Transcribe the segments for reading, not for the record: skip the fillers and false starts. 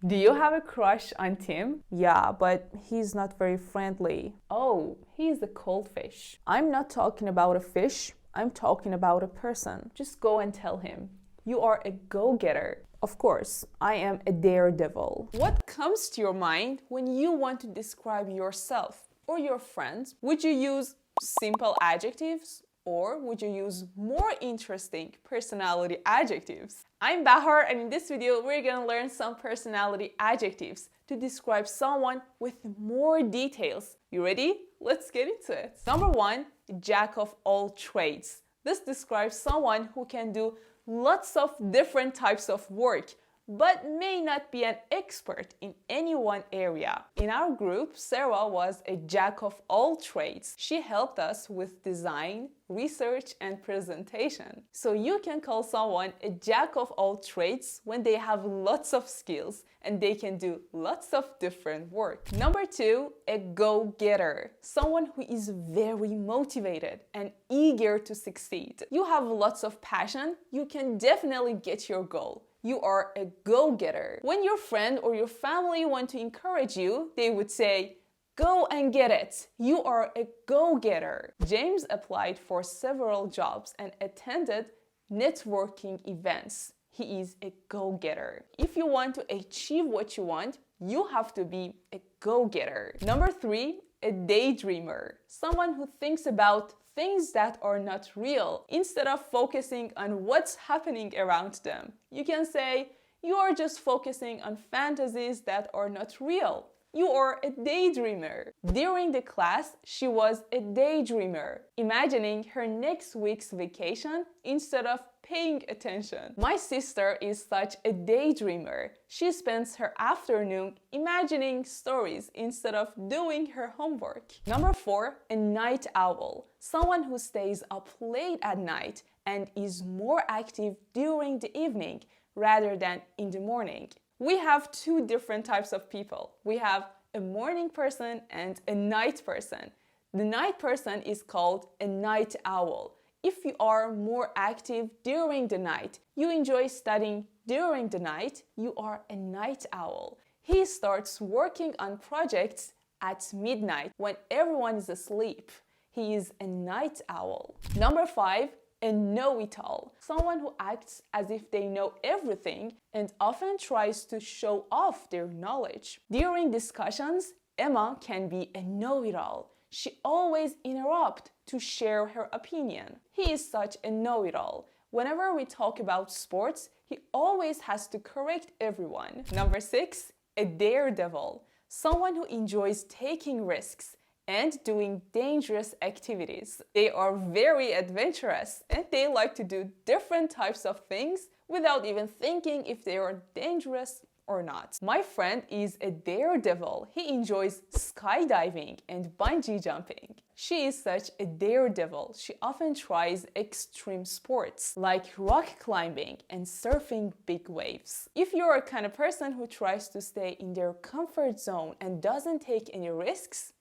Do you have a crush on Tim? Yeah, but he's not very friendly. Oh, he's a cold fish. I'm not talking about a fish, I'm talking about a person. Just go and tell him. You are a go-getter. Of course, I am a daredevil. What comes to your mind when you want to describe yourself or your friends? Would you use simple adjectives or would you use more interesting personality adjectives? I'm Bahar, and in this video we're gonna learn some personality adjectives to describe someone with more details. You ready? Let's get into it. Number one, jack of all trades. This describes someone who can do lots of different types of work, but may not be an expert in any one area. In our group, Sarah was a jack of all trades. She helped us with design, research, and presentation. So you can call someone a jack of all trades when they have lots of skills and they can do lots of different work. Number two, a go-getter. Someone who is very motivated and eager to succeed. You have lots of passion, you can definitely get your goal. You are a go-getter. When your friend or your family want to encourage you, they would say, "Go and get it. You are a go-getter." James applied for several jobs and attended networking events. He is a go-getter. If you want to achieve what you want, you have to be a go-getter. Number three, a daydreamer. Someone who thinks about things that are not real instead of focusing on what's happening around them. You can say, you are just focusing on fantasies that are not real. You are a daydreamer. During the class, she was a daydreamer, imagining her next week's vacation instead of paying attention. My sister is such a daydreamer. She spends her afternoon imagining stories instead of doing her homework. Number four, a night owl. Someone who stays up late at night and is more active during the evening rather than in the morning. We have two different types of people. We have a morning person and a night person. The night person is called a night owl. If you are more active during the night, you enjoy studying during the night, you are a night owl. He starts working on projects at midnight when everyone is asleep. He is a night owl. Number five, a know-it-all. Someone who acts as if they know everything and often tries to show off their knowledge. During discussions, Emma can be a know-it-all. She always interrupts to share her opinion. He is such a know-it-all. Whenever we talk about sports, he always has to correct everyone. Number six, a daredevil. Someone who enjoys taking risks and doing dangerous activities. They are very adventurous and they like to do different types of things without even thinking if they are dangerous or not. My friend is a daredevil. He enjoys skydiving and bungee jumping. She is such a daredevil. She often tries extreme sports like rock climbing and surfing big waves. If you're a kind of person who tries to stay in their comfort zone and doesn't take any risks,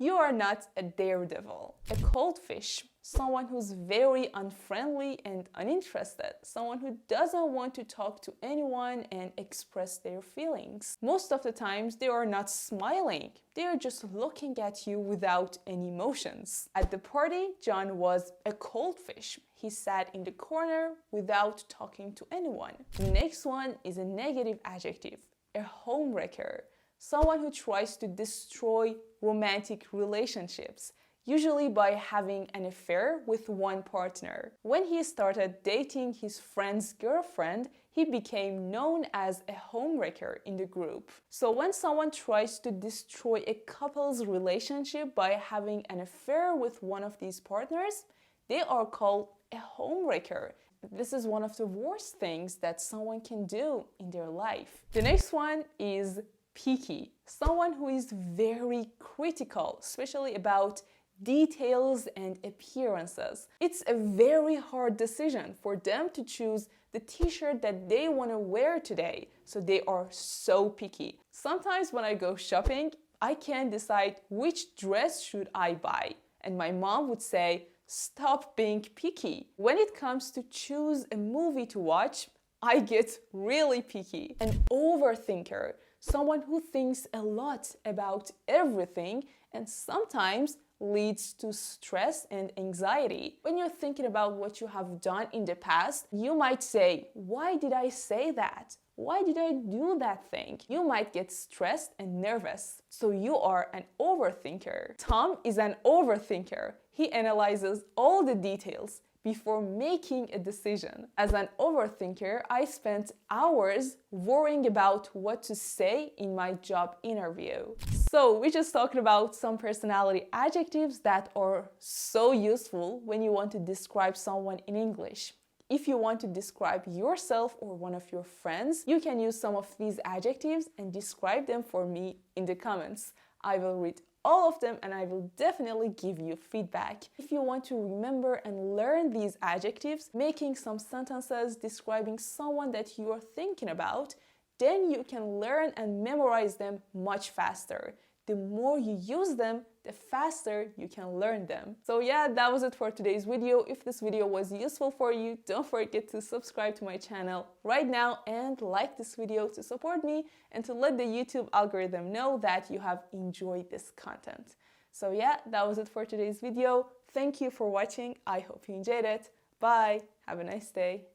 you are not a daredevil. A cold fish. Someone who's very unfriendly and uninterested. Someone who doesn't want to talk to anyone and express their feelings. Most of the times they are not smiling. They are just looking at you without any emotions. At the party, John was a cold fish. He sat in the corner without talking to anyone. The next one is a negative adjective. A homewrecker. Someone who tries to destroy romantic relationships, usually by having an affair with one partner. When he started dating his friend's girlfriend, he became known as a homewrecker in the group. So when someone tries to destroy a couple's relationship by having an affair with one of these partners, they are called a homewrecker. This is one of the worst things that someone can do in their life. The next one is picky. Someone who is very critical, especially about details and appearances. It's a very hard decision for them to choose the t-shirt that they want to wear today, so they are so picky. Sometimes when I go shopping, I can't decide which dress should I buy, and my mom would say, "Stop being picky." When it comes to choose a movie to watch, I get really picky. An overthinker, someone who thinks a lot about everything and sometimes leads to stress and anxiety. When you're thinking about what you have done in the past, you might say, why did I say that? Why did I do that thing? You might get stressed and nervous. So you are an overthinker. Tom is an overthinker. He analyzes all the details before making a decision. As an overthinker, I spent hours worrying about what to say in my job interview. So we just talked about some personality adjectives that are so useful when you want to describe someone in English. If you want to describe yourself or one of your friends, you can use some of these adjectives and describe them for me in the comments. I will read all of them and I will definitely give you feedback. If you want to remember and learn these adjectives, making some sentences describing someone that you are thinking about, then you can learn and memorize them much faster. The more you use them, the faster you can learn them. So yeah, that was it for today's video. If this video was useful for you, don't forget to subscribe to my channel right now and like this video to support me and to let the YouTube algorithm know that you have enjoyed this content. So yeah, that was it for today's video. Thank you for watching. I hope you enjoyed it. Bye. Have a nice day.